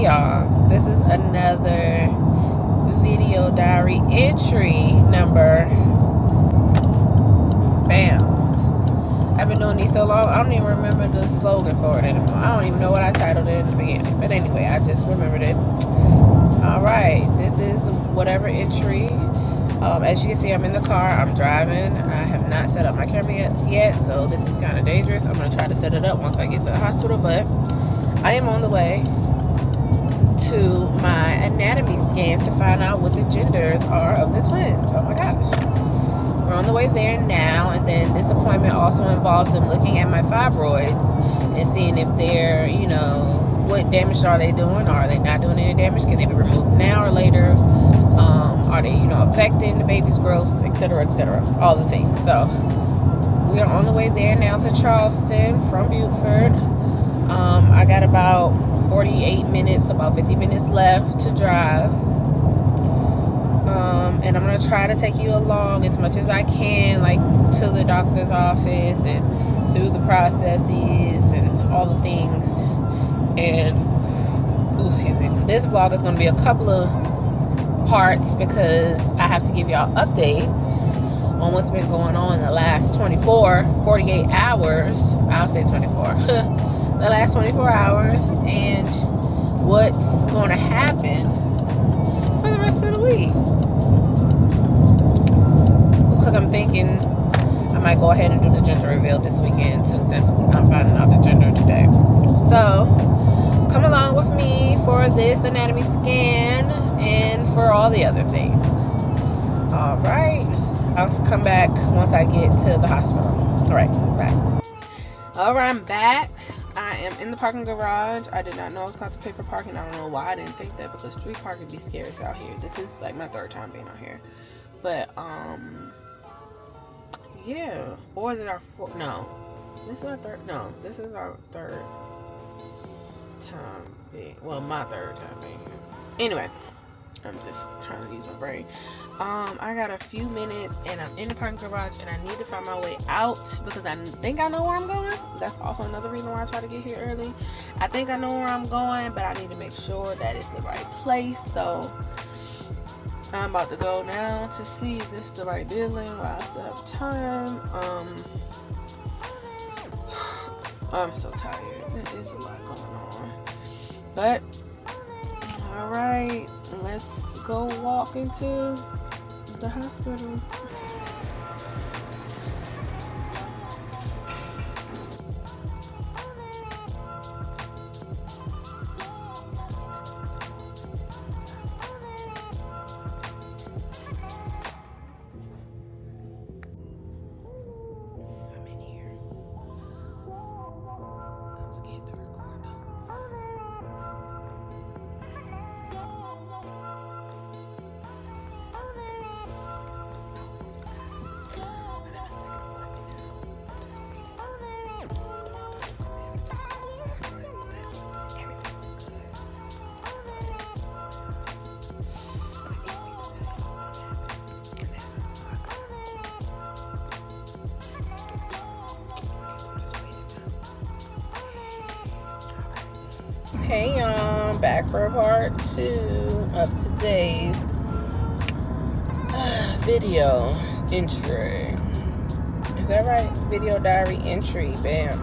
Hey y'all, this is another video diary entry number. Bam. I've been doing these so long, I don't even remember the slogan for it anymore. I don't even know what I titled it in the beginning. But anyway, I just remembered it. Alright, this is whatever entry. As you can see, I'm in the car. I'm driving. I have not set up my camera yet, so this is kind of dangerous. I'm going to try to set it up once I get to the hospital, but I am on the way to my anatomy scan to find out what the genders are of the twins. Oh my gosh. We're on the way there now, and then this appointment also involves them looking at my fibroids and seeing if they're, you know, what damage are they doing, or are they not doing any damage? Can they be removed now or later? Are they, you know, affecting the baby's growth, etc., etc., all the things. So we are on the way there now to Charleston from Beaufort. I got about 48 minutes, about 50 minutes left to drive. And I'm going to try to take you along as much as I can, like to the doctor's office and through the processes and all the things. And, excuse me, this vlog is going to be a couple of parts because I have to give y'all updates on what's been going on in the last 48 hours. I'll say 24. The last 24 hours and what's going to happen for the rest of the week. Because I'm thinking I might go ahead and do the gender reveal this weekend too, since I'm finding out the gender today. So come along with me for this anatomy scan and for all the other things. All right, I'll come back once I get to the hospital. All right, bye. All right, I'm back. I am in the parking garage. I did not know I was going to have to pay for parking. I don't know why I didn't think that, because street parking be scarce out here. This is like my third time being out here. But yeah, or is it our fourth? No, this is our third. No, this is our third time being, well, my third time being here. Anyway, I'm just trying to use my brain. I got a few minutes and I'm in the parking garage and I need to find my way out because I think I know where I'm going. That's also another reason why I try to get here early. I think I know where I'm going, but I need to make sure that it's the right place. So I'm about to go now to see if this is the right building while I still have time. I'm so tired. There is a lot going on. But all right, let's go walk into the hospital. I'm in here. I'm scared to record though. Hey y'all, back for part 2 of today's video entry. Is that right? Video diary entry. Bam.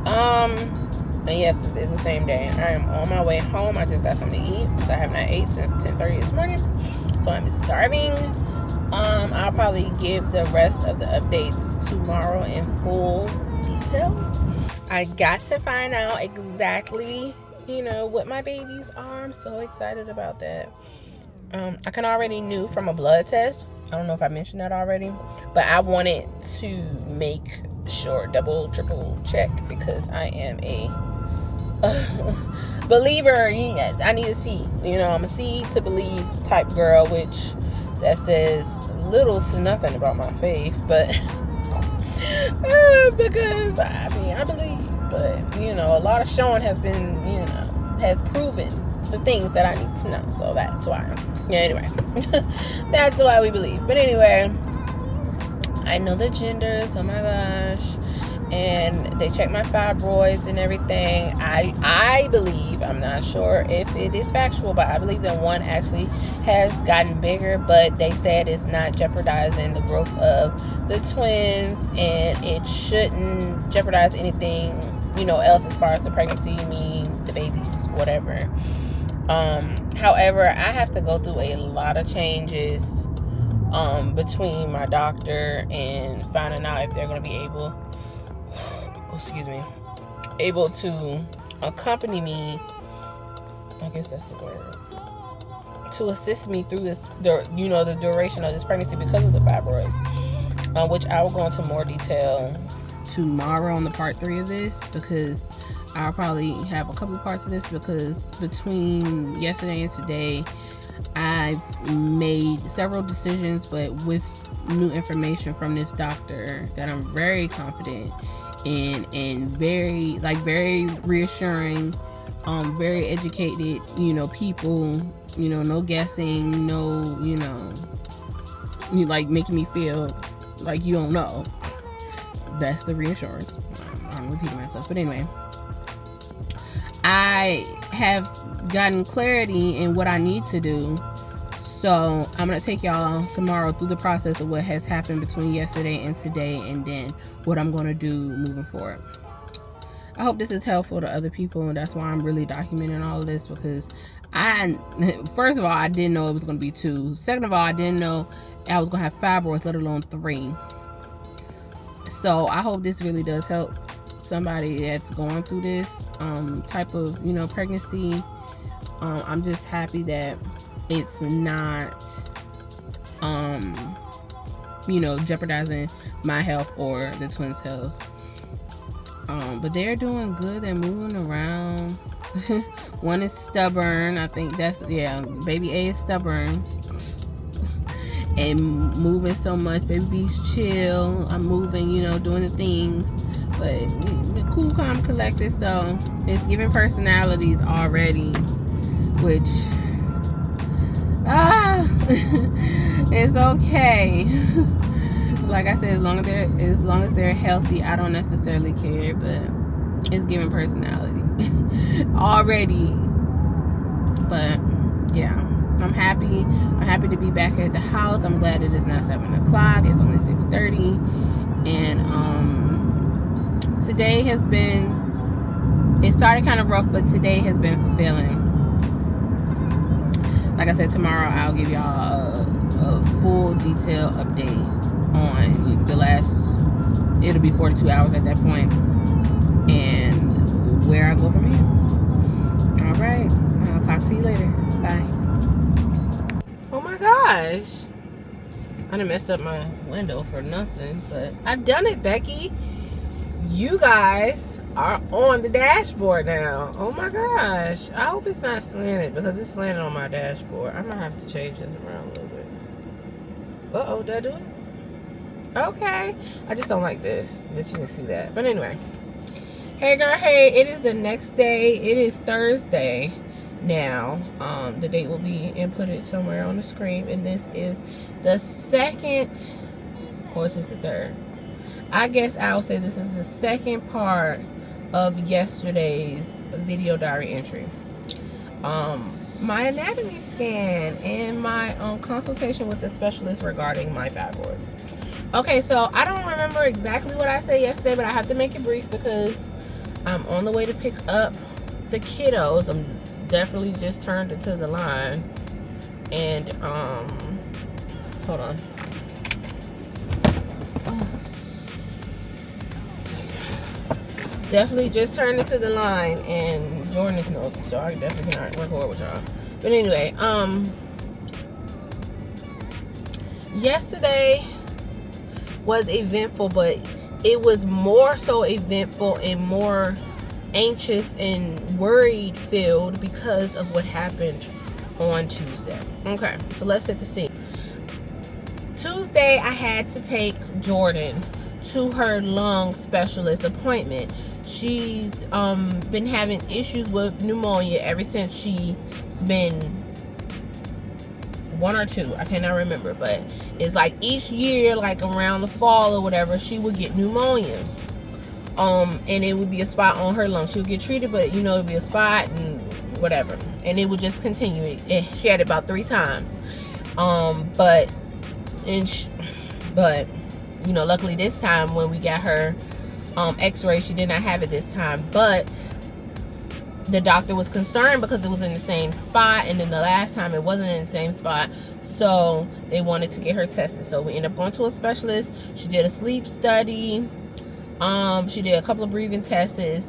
And yes, it's the same day. I am on my way home. I just got something to eat because I have not ate since 10:30 this morning, so I'm starving. I'll probably give the rest of the updates tomorrow in full detail. I got to find out exactly, you know, what my babies are. I'm so excited about that. I can already knew from a blood test. I don't know if I mentioned that already, but I wanted to make sure, double, triple check, because I am a believer. I need to see, you know, I'm a see to believe type girl, which that says little to nothing about my faith, but because I mean, I believe, but you know, a lot of showing has been, you know, has proven the things that I need to know. So that's why. Yeah, anyway, that's why we believe. But anyway, I know the genders. Oh my gosh. and they checked my fibroids and everything. I believe, I'm not sure if it is factual, but I believe that one actually has gotten bigger, but they said it's not jeopardizing the growth of the twins, and it shouldn't jeopardize anything, you know, else as far as the pregnancy, the babies, whatever. However, I have to go through a lot of changes between my doctor and finding out if they're going to be able to accompany me, I guess that's the word, to assist me through this, the duration of this pregnancy because of the fibroids, which I will go into more detail tomorrow on the part 3 of this, because I'll probably have a couple of parts of this, because between yesterday and today I've made several decisions, but with new information from this doctor that I'm very confident in, and very reassuring, very educated, people, no guessing, no, like making me feel like you don't know. That's the reassurance. I'm repeating myself, but anyway, I have gotten clarity in what I need to do. So I'm going to take y'all tomorrow through the process of what has happened between yesterday and today, and then what I'm going to do moving forward. I hope this is helpful to other people, and that's why I'm really documenting all of this, because first of all, I didn't know it was going to be 2. Second of all, I didn't know I was going to have fibroids, let alone 3. So I hope this really does help somebody that's going through this type of, pregnancy. I'm just happy that it's not, jeopardizing my health or the twins' health. But they're doing good. They're moving around. One is stubborn. I think baby A is stubborn and moving so much. Baby B's chill. I'm moving, doing the things, but cool, calm, collected. So it's giving personalities already, which it's okay. Like I said, as long as they're healthy, I don't necessarily care, but it's giving personality already. But yeah, I'm happy to be back at the house. I'm glad it is not 7 o'clock. It's only 6:30, and today has been, it started kind of rough, but today has been fulfilling. Like I said, tomorrow I'll give y'all a full detailed update on it'll be 42 hours at that point, and where I go from here. All right, I'll talk to you later. Bye. Oh my gosh, I done messed up my window for nothing, but I've done it, Becky. You guys are on the dashboard now. Oh my gosh, I hope it's not slanted, because it's slanted on my dashboard. I might have to change this around a little bit. Uh-oh, did I do it? Okay, I just don't like this, that you can see that. But anyway, hey girl, hey, it is the next day. It is Thursday now. The date will be inputted somewhere on the screen, and this is the second, or is this the third? I guess I'll say this is the second part of yesterday's video diary entry. My anatomy scan and my consultation with the specialist regarding my fibroids. Okay, so I don't remember exactly what I said yesterday, but I have to make it brief because I'm on the way to pick up the kiddos. I'm definitely just turned into the line, and hold on. Definitely just turned into the line, and Jordan is nosy, so I definitely cannot record with y'all. But anyway, yesterday was eventful, but it was more so eventful and more anxious and worried filled because of what happened on Tuesday. Okay, so let's set the scene. Tuesday, I had to take Jordan to her lung specialist appointment. She's been having issues with pneumonia ever since she's been 1 or 2, I cannot remember, but it's like each year, like around the fall or whatever, she would get pneumonia. And it would be a spot on her lung. She would get treated, but it would be a spot and whatever, and it would just continue. She had it about 3 times. But luckily this time when we got her x-ray, she did not have it this time, but the doctor was concerned because it was in the same spot, and then the last time it wasn't in the same spot, so they wanted to get her tested. So we ended up going to a specialist. She did a sleep study, she did a couple of breathing tests,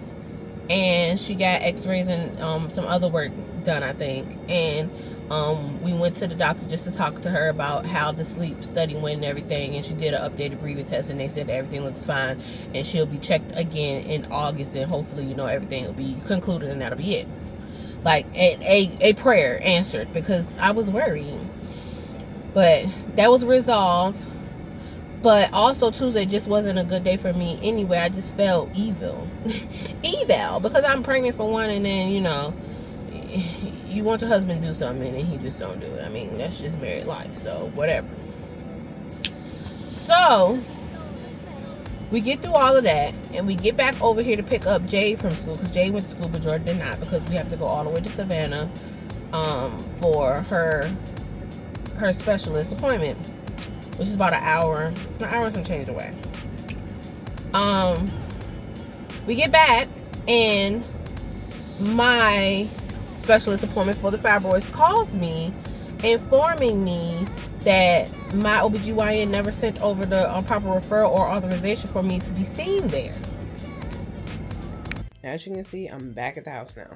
and she got x-rays and some other work done, I think. And we went to the doctor just to talk to her about how the sleep study went and everything, and she did an updated breathing test, and they said that everything looks fine, and she'll be checked again in August, and hopefully everything will be concluded, and that'll be it. Like a prayer answered, because I was worried. But that was resolved. But also Tuesday just wasn't a good day for me anyway. I just felt evil because I'm pregnant for one, and then you want your husband to do something and he just don't do it. I mean, that's just married life, so whatever. So we get through all of that, and we get back over here to pick up Jade from school, because Jade went to school but Jordan did not, because we have to go all the way to Savannah for her specialist appointment, which is about an hour and some change away. We get back, and my specialist appointment for the fibroids calls me, informing me that my OBGYN never sent over the proper referral or authorization for me to be seen there. As you can see, I'm back at the house now.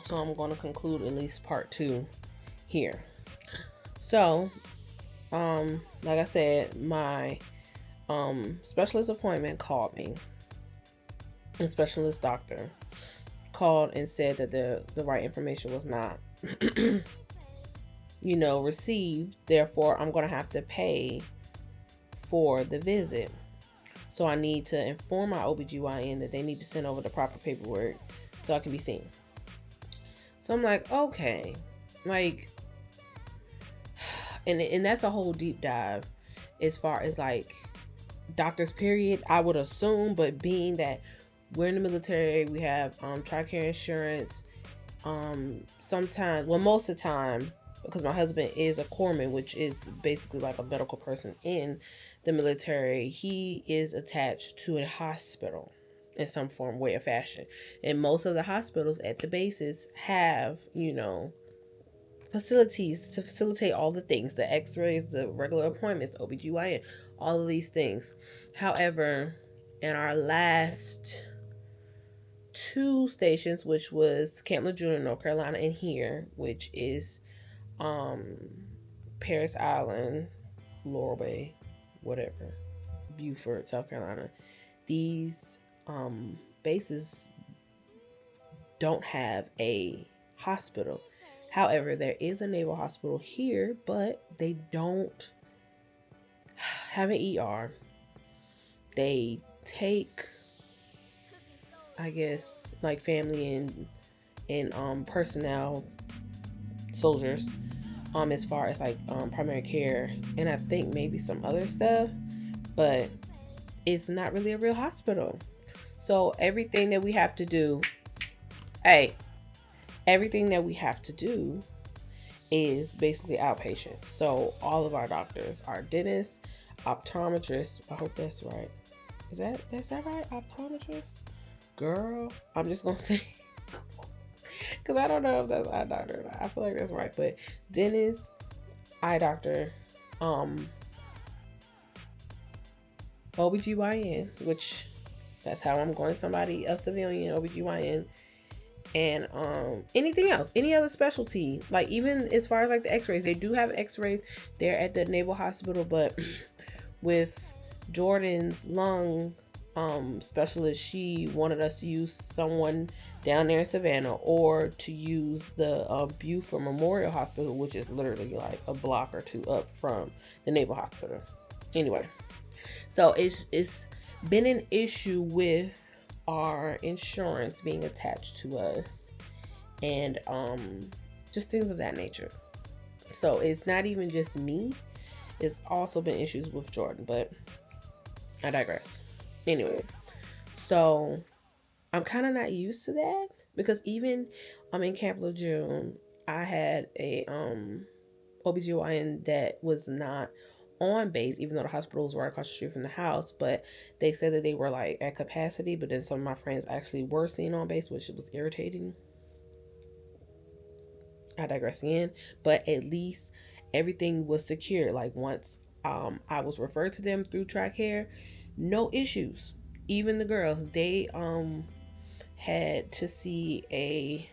So I'm going to conclude at least part 2 here. So, like I said, my specialist appointment called me. The specialist doctor called and said that the right information was not received. Therefore, I'm going to have to pay for the visit. So I need to inform my OBGYN that they need to send over the proper paperwork so I can be seen. So I'm like, okay, like, and that's a whole deep dive as far as like doctors period, I would assume, but being that we're in the military, we have TRICARE insurance. Sometimes, well, most of the time, because my husband is a corpsman, which is basically like a medical person in the military, he is attached to a hospital in some form, way, or fashion. And most of the hospitals at the bases have, facilities to facilitate all the things, the x-rays, the regular appointments, OBGYN, all of these things. However, in our last 2 stations, which was Camp Lejeune, North Carolina, and here, which is Paris Island, Laurel Bay, whatever, Beaufort, South Carolina, these bases don't have a hospital. However, there is a naval hospital here, but they don't have an ER. They take, I guess, like family and personnel, soldiers, as far as like primary care, and I think maybe some other stuff, but it's not really a real hospital. So everything that we have to do, is basically outpatient. So all of our doctors, our dentists, optometrists, I hope that's right. Is that right? Optometrist? Girl, I'm just gonna say, because I don't know if that's eye doctor or not. I feel like that's right. But dentist, eye doctor, OBGYN, which that's how I'm going, somebody, a civilian OBGYN, and anything else, any other specialty, like even as far as like the x-rays, they do have x-rays there at the Naval Hospital, but with Jordan's lung specialist, she wanted us to use someone down there in Savannah, or to use the Beaufort Memorial Hospital, which is literally like a block or 2 up from the Naval Hospital. Anyway, so it's been an issue with our insurance being attached to us, and just things of that nature. So it's not even just me, it's also been issues with Jordan, but I digress. Anyway, so I'm kind of not used to that because even in Camp Lejeune, I had a OBGYN that was not on base, even though the hospitals were across the street from the house, but they said that they were like at capacity, but then some of my friends actually were seen on base, which was irritating. I digress again, but at least everything was secure. Like once I was referred to them through TRICARE, no issues. Even the girls, they had to see a,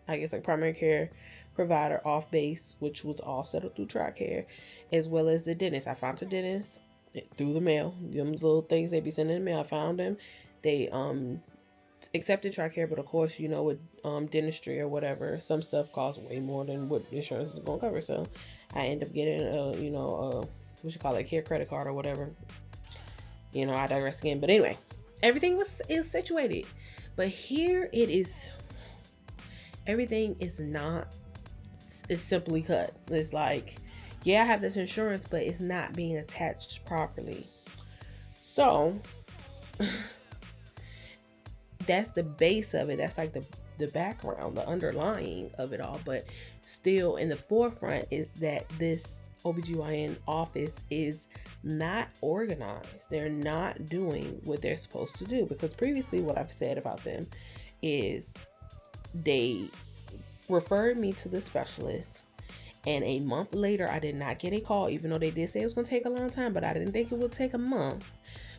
I guess, like primary care provider off base, which was all settled through TRICARE, as well as the dentist. I found the dentist through the mail. Them little things they be sending in the mail, I found them. They accepted TRICARE, but of course, with dentistry or whatever, some stuff costs way more than what insurance is gonna cover. So I end up getting what you call it, care credit card or whatever. I digress again. But anyway, everything is situated. But here it is. Everything is not. It's simply cut. It's like, yeah, I have this insurance, but it's not being attached properly. So that's the base of it. That's like the background, the underlying of it all. But still in the forefront is that this OBGYN office is not organized. They're not doing what they're supposed to do. Because previously what I've said about them is they referred me to the specialist, and a month later I did not get a call, even though they did say it was going to take a long time, but I didn't think it would take a month.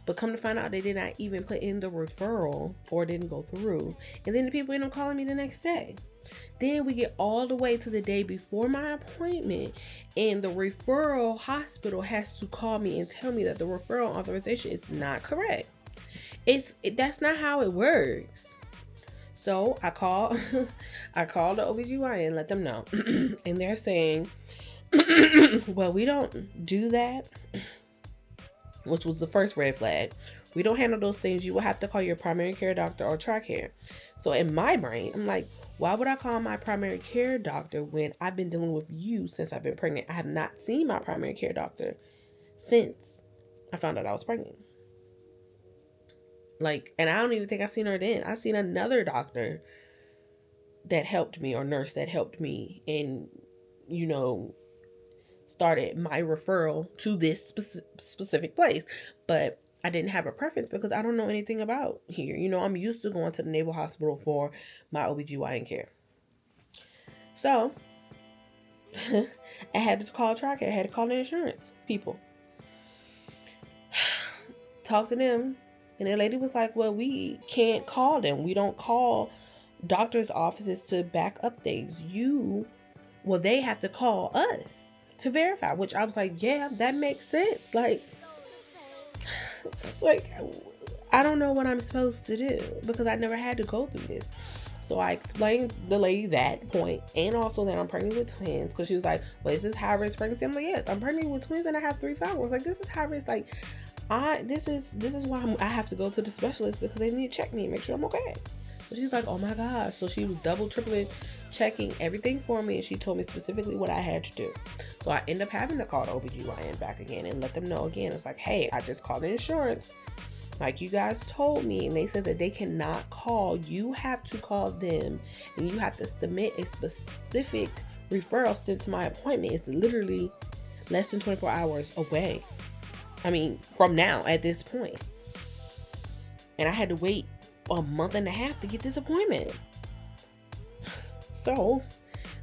But come to find out, they did not even put in the referral, or didn't go through. And then the people end up calling me the next day. Then we get all the way to the day before my appointment, and the referral hospital has to call me and tell me that the referral authorization is not correct. That's not how it works. So I called the OBGYN and let them know. And they're saying, well, we don't do that, which was the first red flag. We don't handle those things. You will have to call your primary care doctor or TRICARE. So in my brain, I'm like, why would I call my primary care doctor when I've been dealing with you since I've been pregnant? I have not seen my primary care doctor since I found out I was pregnant. And I don't even think I seen her then. I seen another doctor that helped me, or nurse that helped me, and started my referral to this specific place. But I didn't have a preference because I don't know anything about here. I'm used to going to the Naval Hospital for my OBGYN care. So I had to call TRICARE. I had to call the insurance people. Talk to them. And the lady was like, well, we can't call them. We don't call doctors' offices to back up things. They have to call us to verify, which I was like, yeah, that makes sense. It's like, I don't know what I'm supposed to do because I never had to go through this. So I explained the lady that point, and also that I'm pregnant with twins, because she was like, well, is this high risk pregnancy? I'm like, yes, I'm pregnant with twins and I have 3 fibroids. Like, this is high risk. Like, this is why I have to go to the specialist, because they need to check me and make sure I'm okay. So she's like, oh my gosh. So she was double, tripling checking everything for me, and she told me specifically what I had to do. So I end up having to call the OBGYN back again and let them know again. It's like, hey, I just called the insurance like you guys told me, and they said that they cannot call. You have to call them, and you have to submit a specific referral since my appointment is literally less than 24 hours away. I mean, from now at this point. And I had to wait a month and a half to get this appointment. So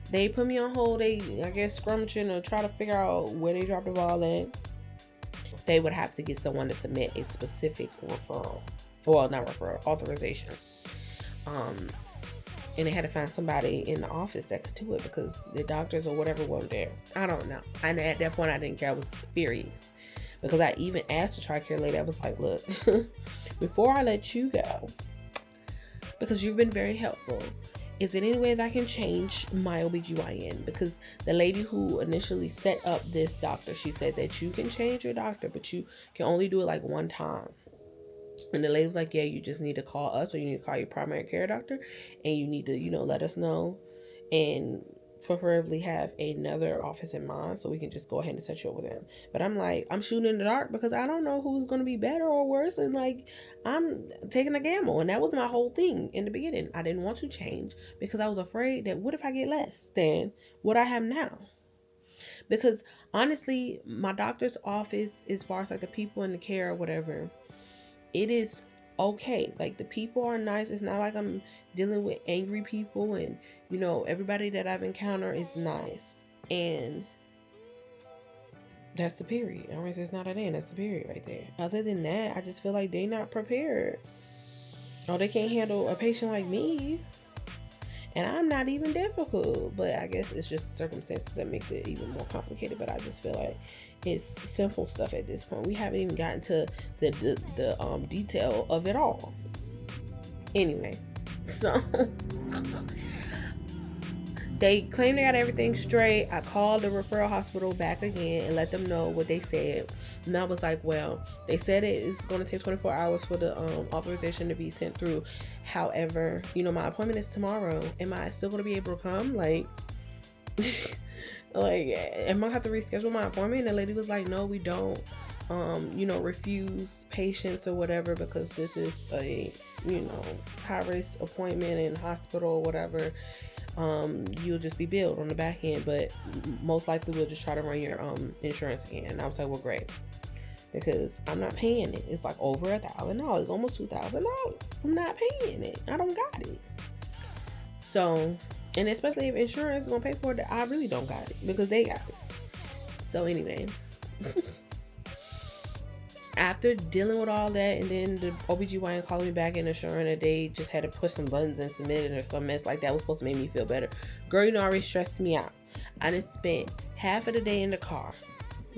they put me on hold. They, I guess, scrummaging or try to figure out where they dropped the ball at. They would have to get someone to submit a specific referral. Well, not referral, authorization. And they had to find somebody in the office that could do it because the doctors or whatever weren't there. I don't know. And at that point, I didn't care. I was furious. Because I even asked the TRICARE lady, I was like, look, before I let you go, because you've been very helpful, is there any way that I can change my OBGYN? Because the lady who initially set up this doctor, she said that you can change your doctor, but you can only do it like one time. And the lady was like, yeah, you just need to call us, or you need to call your primary care doctor, and you need to, let us know. And preferably have another office in mind so we can just go ahead and set you up with them. But I'm like, I'm shooting in the dark because I don't know who's going to be better or worse. And like, I'm taking a gamble. And that was my whole thing in the beginning. I didn't want to change because I was afraid that what if I get less than what I have now? Because honestly, my doctor's office, as far as like the people in the care or whatever, it is okay. Like, the people are nice. It's not like I'm dealing with angry people, and you know, everybody that I've encountered is nice. And that's the period. I mean, it's not an end. That's the period right there. Other than that, I just feel like they're not prepared. Or they can't handle a patient like me. And I'm not even difficult. But I guess it's just circumstances that makes it even more complicated. But I just feel like it's simple stuff at this point. We haven't even gotten to the detail of it all. Anyway, so they claim they got everything straight. I called the referral hospital back again and let them know what they said. And I was like, well, they said it is going to take 24 hours for the authorization to be sent through. However, you know, my appointment is tomorrow. Am I still going to be able to come? Like, like, am I going to have to reschedule my appointment? And the lady was like, no, we don't, refuse patients or whatever, because this is a, high risk appointment in hospital or whatever. You'll just be billed on the back end, but most likely we'll just try to run your insurance again. And I was like, well, great, because I'm not paying it. It's like over $1,000, almost $2,000. I'm not paying it. I don't got it. So, and especially if insurance is gonna pay for it, I really don't got it because they got it. So anyway, after dealing with all that, and then the OBGYN called me back and assuring that they just had to push some buttons and submit it or some mess like that was supposed to make me feel better. Girl, you know, already stressed me out. I just spent half of the day in the car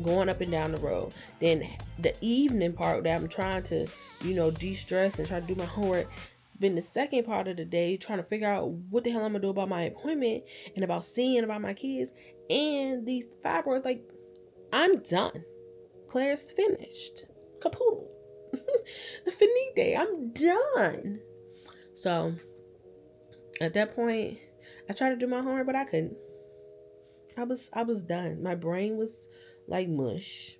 going up and down the road. Then the evening part that I'm trying to, de-stress and try to do my homework, spend the second part of the day trying to figure out what the hell I'm gonna do about my appointment and about seeing about my kids and these fibroids. Like, I'm done. Claire's finished. Capoodle. Finite. I'm done. So at that point, I tried to do my homework, but I couldn't. I was done. My brain was like mush.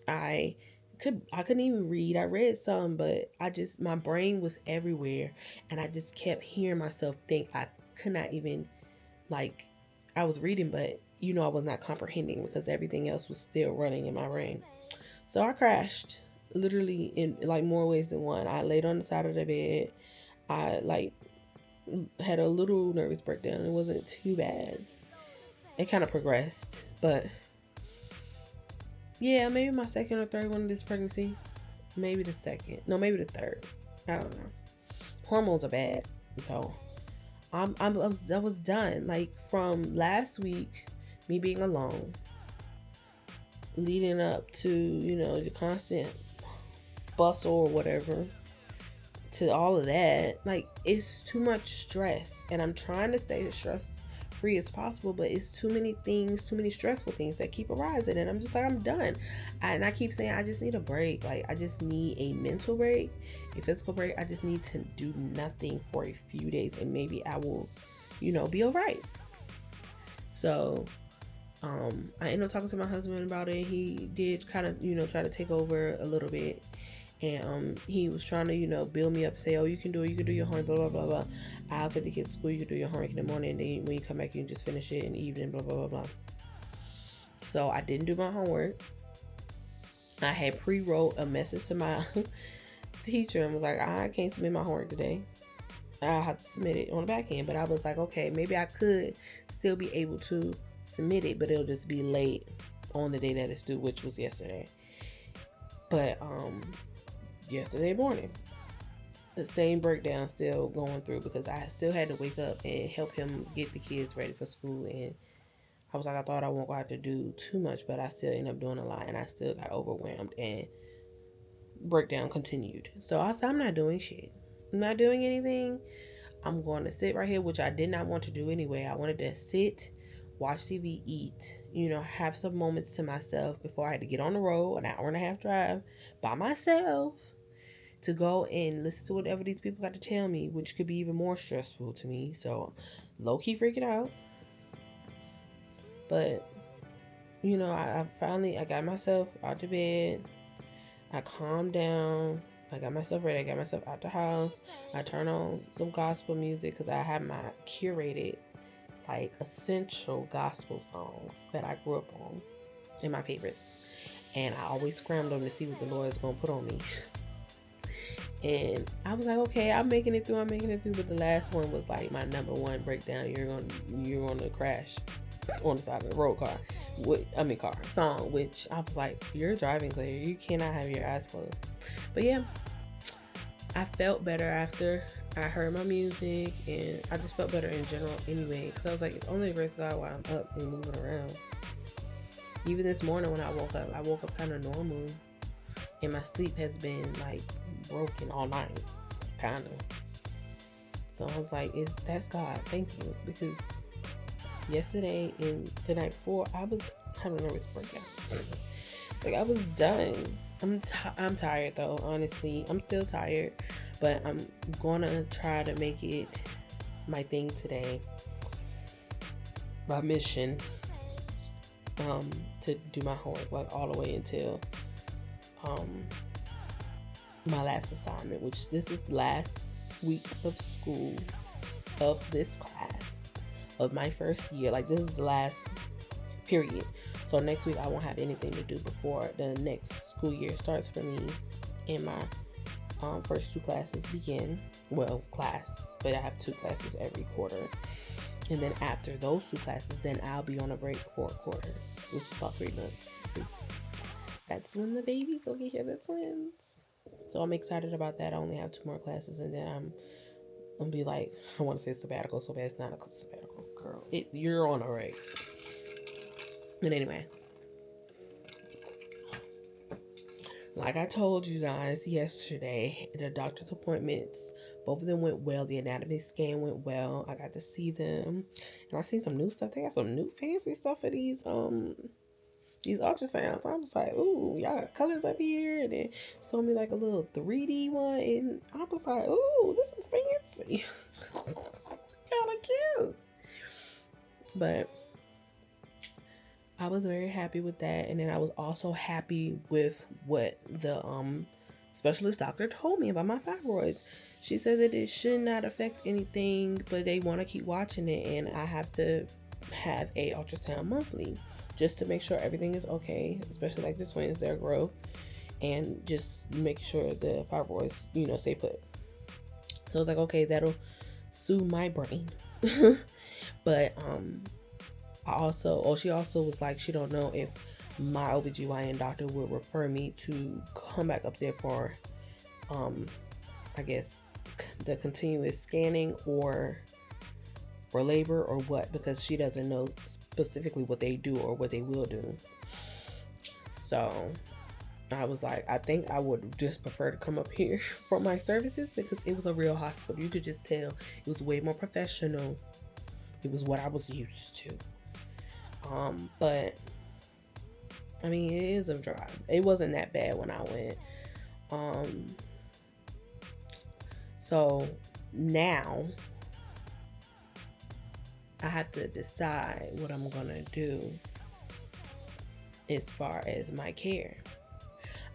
I couldn't even read. I read some, but my brain was everywhere, and I just kept hearing myself think. I could not even, I was reading, but I was not comprehending because everything else was still running in my brain. So I crashed, literally in more ways than one. I laid on the side of the bed. I had a little nervous breakdown. It wasn't too bad. It kind of progressed, but yeah, maybe my second or third one of this pregnancy. Maybe the second. No, maybe the third. I don't know. Hormones are bad, so I was done. Like, from last week, me being alone, leading up to, the constant bustle or whatever, to all of that, like, it's too much stress. And I'm trying to stay as stress free as possible, but it's too many things, too many stressful things that keep arising. And I'm just like, I'm done. And I keep saying, I just need a break. Like, I just need a mental break, a physical break. I just need to do nothing for a few days, and maybe I will, be all right. So I ended up talking to my husband about it. He did kind of, try to take over a little bit. And he was trying to, build me up and say, oh, you can do it. You can do your homework, blah, blah, blah, blah. I'll take the kids to school. You can do your homework in the morning. And then when you come back, you can just finish it in the evening, blah, blah, blah, blah. So I didn't do my homework. I had pre-wrote a message to my teacher and was like, I can't submit my homework today. I have to submit it on the back end. But I was like, okay, maybe I could still be able to submit it, but it'll just be late on the day that it's due, which was yesterday. But yesterday morning, the same breakdown still going through, because I still had to wake up and help him get the kids ready for school. And I was like, I thought I won't have to do too much, but I still ended up doing a lot, and I still got overwhelmed, and breakdown continued. So I said, I'm not doing shit. I'm not doing anything. I'm going to sit right here, which I did not want to do anyway. I wanted to sit, watch TV, eat, have some moments to myself before I had to get on the road, an hour and a half drive by myself, to go and listen to whatever these people got to tell me, which could be even more stressful to me. So low-key freaking out. But, you know, I finally, I got myself out the bed. I calmed down. I got myself ready. I got myself out the house. I turned on some gospel music because I had my curated, like, essential gospel songs that I grew up on and my favorites. And I always scrambled them to see what the Lord is going to put on me. And I was like, okay, I'm making it through. But the last one was like my number one breakdown. You're gonna crash on the side of the road car song, which I was like, you're driving clear. You cannot have your eyes closed. But yeah, I felt better after I heard my music, and I just felt better in general anyway. Because I was like, it's only grace of God while I'm up and moving around. Even this morning when I woke up kind of normal. And my sleep has been like broken all night, kind of. So I was like, that's God, thank you. Because yesterday and the night before, I was having a nervous breakdown. Like, I was done. I'm tired though, honestly. I'm still tired, but I'm gonna try to make it my thing today, my mission, to do my homework like all the way until my last assignment, which this is last week of school of this class of my first year. Like, this is the last period. So next week I won't have anything to do before the next school year starts for me, and my first two classes begin. Well, but I have two classes every quarter, and then after those two classes, then I'll be on a break for a quarter, which is about 3 months. That's when the babies will get here, the twins. So I'm excited about that. I only have 2 more classes, and then I'm gonna be like, I want to say sabbatical so bad. It's not a sabbatical, girl. You're on a break. But anyway, like I told you guys yesterday, the doctor's appointments, both of them went well. The anatomy scan went well. I got to see them, and I seen some new stuff. They got some new fancy stuff for these ultrasounds. I was like, ooh, y'all got colors up here, and then showed me like a little 3D one, and I was like, ooh, this is fancy. Kind of cute. But I was very happy with that, and then I was also happy with what the specialist doctor told me about my fibroids. She said that it should not affect anything, but they want to keep watching it, and I have to have a ultrasound monthly just to make sure everything is okay, especially like the twins, their growth, and just make sure the fibroids, stay put. So I was like, okay, that'll soothe my brain. But she also was like, she don't know if my OBGYN doctor would refer me to come back up there for I guess the continuous scanning or for labor or what, because she doesn't know specifically what they do or what they will do. So I was like, I think I would just prefer to come up here for my services, because it was a real hospital. You could just tell it was way more professional. It was what I was used to. But I mean, it is a drive. It wasn't that bad when I went. So now I have to decide what I'm gonna do as far as my care.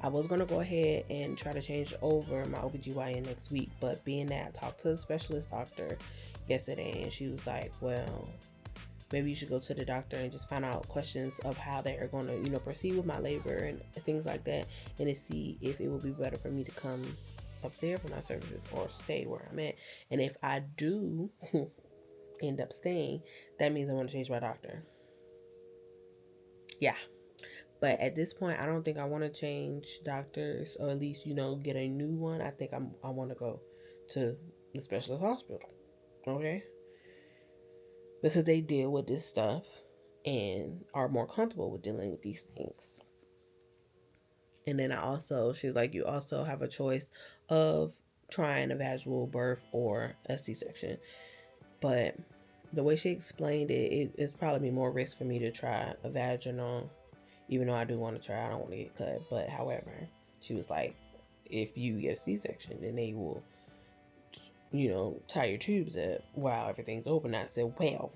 I was gonna go ahead and try to change over my OBGYN next week, but being that I talked to the specialist doctor yesterday, and she was like, well, maybe you should go to the doctor and just find out questions of how they are going to, proceed with my labor and things like that, and to see if it would be better for me to come up there for my services or stay where I'm at. And if I do end up staying, that means I want to change my doctor. Yeah. But at this point, I don't think I want to change doctors, or at least, get a new one. I think I want to go to the specialist hospital. Okay? Because they deal with this stuff and are more comfortable with dealing with these things. And then she was like, you also have a choice of trying a vaginal birth or a C-section. But the way she explained it, it's probably more risk for me to try a vaginal, even though I do want to try. I don't want to get cut. But however, she was like, if you get a C-section, then they will, tie your tubes up while everything's open. I said, well,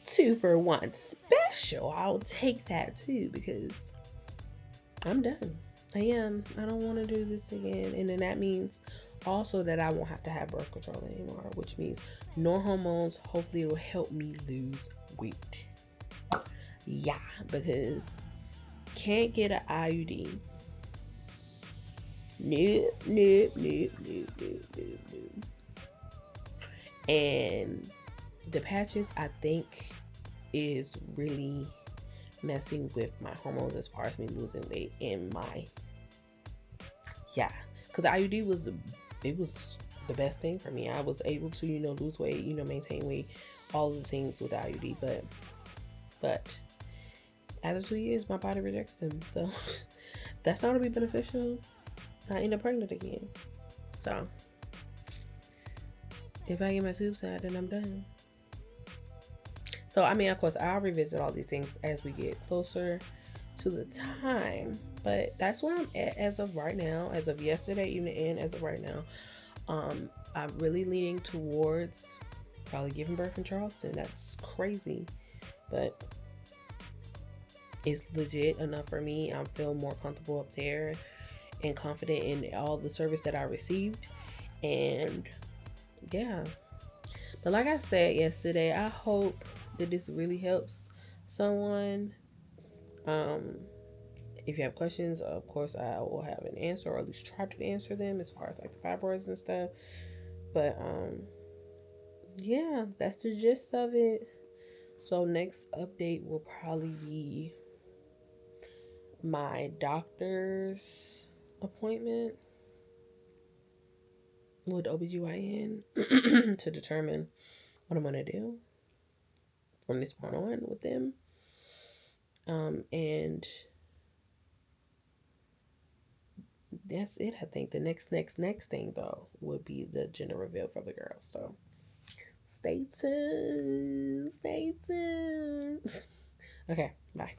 2-for-1 special. I'll take that too because I'm done. I am. I don't want to do this again. And then that means also that I won't have to have birth control anymore, which means no hormones. Hopefully it will help me lose weight. Yeah, because can't get an IUD. Nope. And the patches, I think, is really messing with my hormones as far as me losing weight and my because the IUD was the best thing for me. I was able to lose weight, maintain weight, all of the things with the IUD, but after 2 years my body rejects them, so that's not gonna be beneficial. I end up pregnant again. So if I get my tubes out, then I'm done. So, I mean, of course, I'll revisit all these things as we get closer to the time. But that's where I'm at as of right now, as of yesterday evening, and as of right now. I'm really leaning towards probably giving birth in Charleston. That's crazy. But it's legit enough for me. I feel more comfortable up there and confident in all the service that I received. And yeah. But like I said yesterday, I hope that this really helps someone. If you have questions, of course I will have an answer, or at least try to answer them as far as like the fibroids and stuff. But yeah, that's the gist of it. So next update will probably be my doctor's appointment with OBGYN to determine what I'm gonna do from this point on with them. And that's it. I think the next thing though would be the gender reveal for the girls. So stay tuned. Okay, bye.